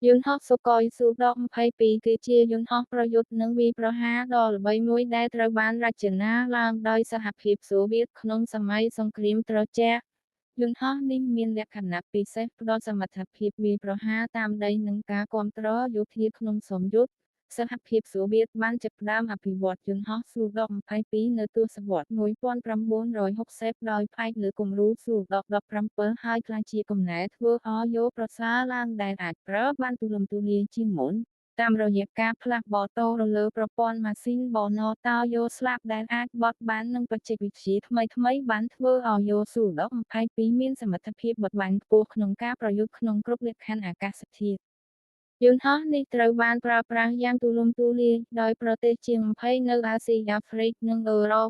យន្តហោះសុខុយស៊ូ-22គឺជាយន្តហោះប្រយុទ្ធនិងវាយប្រហារដ៏ល្បីមួយដែលត្រូវបានរចនាឡើងដោយសហភាពសូវៀតក្នុងសម័យសង្គ្រាមត្រជាក់ យន្តហោះនេះមានលក្ខណៈពិសេសផ្ដល់សមត្ថភាពវាយប្រហារតាមដីនិងការគាំទ្រយោធាក្នុងសមយុទ្ធ សហភាពសូវៀតបានចាប់ផ្ដើមអភិវឌ្ឍយន្តហោះស៊ូ-22នៅទសវត្សរ៍1960ដោយផ្អែកលើគំរូស៊ូ-17ហើយក្លាយជាកំណែធ្វើឱ្យយោប្រសើរឡើងដែលអាចប្រើបានទូលំទូលាយជាងមុន តាមរយៈការផ្លាស់ប្តូរទៅលើប្រព័ន្ធម៉ាស៊ីនបូណតោយោស្លាប់ដែលអាចបត់បាននឹងបច្ចេកវិទ្យាថ្មីៗបានធ្វើឱ្យយោស៊ូ-22មានសមត្ថភាពបត់បែនខ្ពស់ក្នុងការប្រយុទ្ធក្នុងគ្រប់លក្ខខណ្ឌអាកាសធាតុ យន្តហោះនេះត្រូវបានប្រើប្រាស់យ៉ាងទូលំទូលាយដោយប្រទេសជាង20នៅអាស៊ីអាហ្វ្រិកនិងអឺរ៉ុប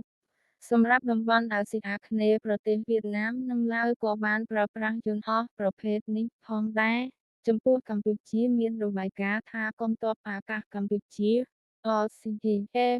សម្រាប់តំបន់អាស៊ីអាគ្នេយ៍ប្រទេសវៀតណាមនិងឡាវក៏បានប្រើប្រាស់យន្តហោះប្រភេទនេះផងដែរ ចំពោះកម្ពុជាមានរបាយការណ៍ថាកងទ័ពអាកាសកម្ពុជា RCDF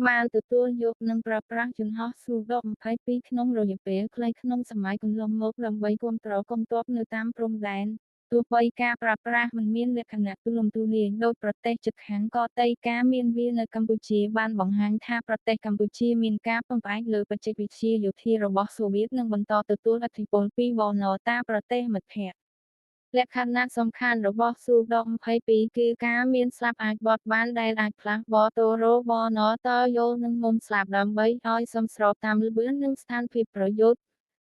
បានទទួលយកនិងប្រើប្រាស់យន្តហោះស៊ូ-22ក្នុងរយៈពេលខ្លីក្នុងសម័យកន្លងមកដើម្បីគាំទ្រកងទ័ពនៅតាមព្រំដែន ទោះបីការប្រើប្រាស់មិនមានលក្ខណៈទូលំទូលាយដូចប្រទេសជិតខាងក៏តីការមានវានៅកម្ពុជាបានបង្ហាញថាប្រទេសកម្ពុជាមានការពឹងផ្អែកលើបច្ចេកវិទ្យាយោធារបស់សូវៀតនិងបន្តទទួលឥទ្ធិពលពីបូណតាប្រទេសមិត្តភក្តិ លក្ខណៈសំខាន់របស់ស៊ូ-22គឺការមានស្លាបអាចបត់បានដែលអាចផ្លាស់ប្តូរទៅបណតយោនិងមុំស្លាបដើម្បីឲ្យសមស្របតាមល្បឿននិងស្ថានភាពប្រយុទ្ធ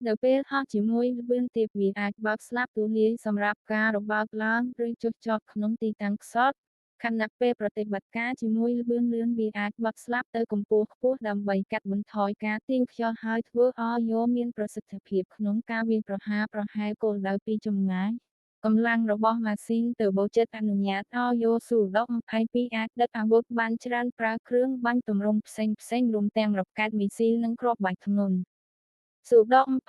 នៅពេលហោះជាមួយល្បឿនទាបវាអាចបើកស្លាបទូលាយសម្រាប់ការរបើកឡើងឬចុះចតក្នុងទីតាំងខ្សត់ ខណៈពេលប្រតិបត្តិការជាមួយល្បឿនលឿនវាអាចបើកស្លាបទៅកម្ពស់ខ្ពស់ដើម្បីកាត់បន្ថយការទាញខ្យល់ហើយធ្វើឲ្យយោមានប្រសិទ្ធភាពក្នុងការវាយប្រហារប្រហែលគោលដៅពីចម្ងាយ កម្លាំងរបស់ម៉ាស៊ីនទ័របូចិត្តអនុញ្ញាតឲ្យយោស៊ូ-22អាចដឹកអាវុធបានច្រើនប្រើគ្រឿងបាញ់ទម្រង់ផ្សេងៗរួមទាំងរ៉ុកែតមីស៊ីលនិងគ្រាប់បែកធ្ងន់ស៊ូ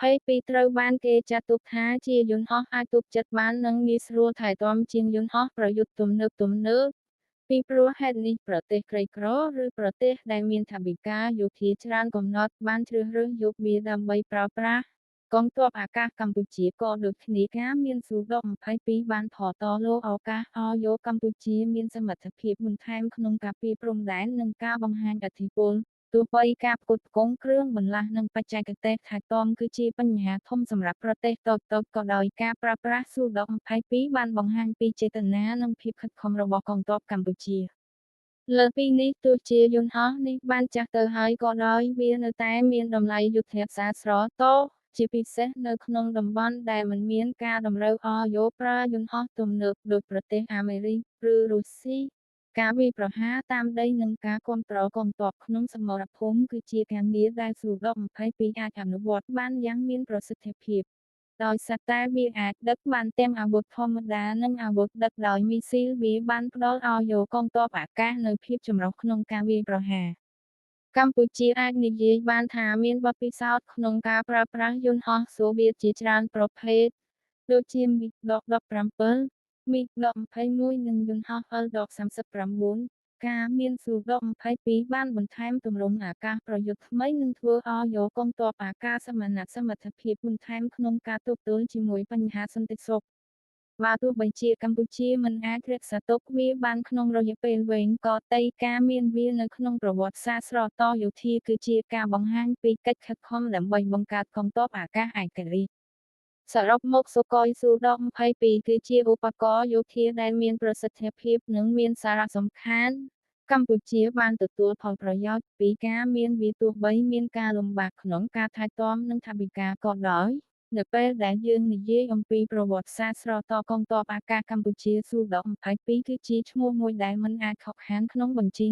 -22ត្រូវបានគេចាត់ទុកថាជាយន្តហោះអាចទប់ចិត្តបាននិងងាយស្រួលថែទាំជាងយន្តហោះប្រយុទ្ធទំនើបៗ ពីព្រោះហេតុនេះប្រទេសក្រីក្រឬប្រទេសដែលមានថវិកាយោធាច្រើនកំណត់បានជ្រើសរើសយកវាដើម្បីប្រើប្រាស់ កងទ័ពអាកាសកម្ពុជាក៏ដូចគ្នាការមានស៊ូ-22បានថតលើឱកាសឲ្យយោកម្ពុជាមានសមត្ថភាពបន្ថែមក្នុងការពារព្រំដែននិងការបង្ហាញឥទ្ធិពលទោះបីការផ្គត់ផ្គង់គ្រឿងបន្លាស់និងបច្ចេកទេសថែទាំគឺជាបញ្ហាធំសម្រាប់ប្រទេសតូចៗក៏ដោយការប្រើប្រាស់ស៊ូ-22បានបង្ហាញពីចេតនានិងភាពខិតខំរបស់កងទ័ពកម្ពុជា លើសពីនេះទោះជាយន្តហោះនេះបានចាស់ទៅហើយក៏ដោយវានៅតែមានតម្លៃយុទ្ធសាស្ត្រស្រទោជាពិសេសនៅក្នុងតំបន់ដែលមិនមានការតម្រូវឲ្យយោប្រើយន្តហោះទំនើបដូចប្រទេសអាមេរិកឬរុស្ស៊ី ការវាយប្រហារតាមដីនិងការគាំទ្រកងទ័ពក្នុងសមរភូមិគឺជាការងារដែលស៊ូ-22អាចអនុវត្តបានយ៉ាងមានប្រសិទ្ធភាព ដោយសារតែវាអាចដឹកបានទាំងអាវុធធម្មតានិងអាវុធដឹកដោយមីស៊ីលវាបានផ្ដល់ឲ្យយោកងទ័ពអាកាសនូវភាពចម្រុះក្នុងការវាយប្រហារ កម្ពុជាអាចនិយាយបានថាមានបទពិសោធន៍ក្នុងការប្រើប្រាស់យន្តហោះសូវៀតជាច្រើនប្រភេទ ដូចជា MiG-17 MiG-21 និងយន្តហោះ Il-39 ការមានស៊ូ-22បានបន្ថែមទម្រង់អាកាសប្រយុទ្ធថ្មីនិងធ្វើឲ្យយោកងទ័ពអាកាសមានសមត្ថភាពបន្ថែមក្នុងការទប់ទល់ជាមួយបញ្ហាសន្តិសុខ បើទោះបីជាកម្ពុជាមិនអាចរក្សាទុកវាបានក្នុងរយៈពេលវែងក៏តីការមានវានៅក្នុងប្រវត្តិសាស្ត្រស្រទាប់យោធាគឺជាការបង្ហាញពីកិច្ចខិតខំដើម្បីបង្កើតកងទ័ពអាកាសឯករាជ្យ សរុបមកសុខុយស៊ូ-22គឺជាឧបករណ៍យោធាដែលមានប្រសិទ្ធភាពនិងមានសារៈសំខាន់ កម្ពុជាបានទទួលផលប្រយោជន៍ពីការមានវាទោះបីមានការលំបាកក្នុងការថែទាំនិងថវិកាក៏ដោយ នៅពេលដែលយើងនិយាយអំពីប្រវត្តិសាស្ត្រស្រទាប់កងទ័ពអាកាសកម្ពុជាស៊ូ-22គឺជាឈ្មោះមួយដែលមិនអាចខកខានក្នុងបញ្ជី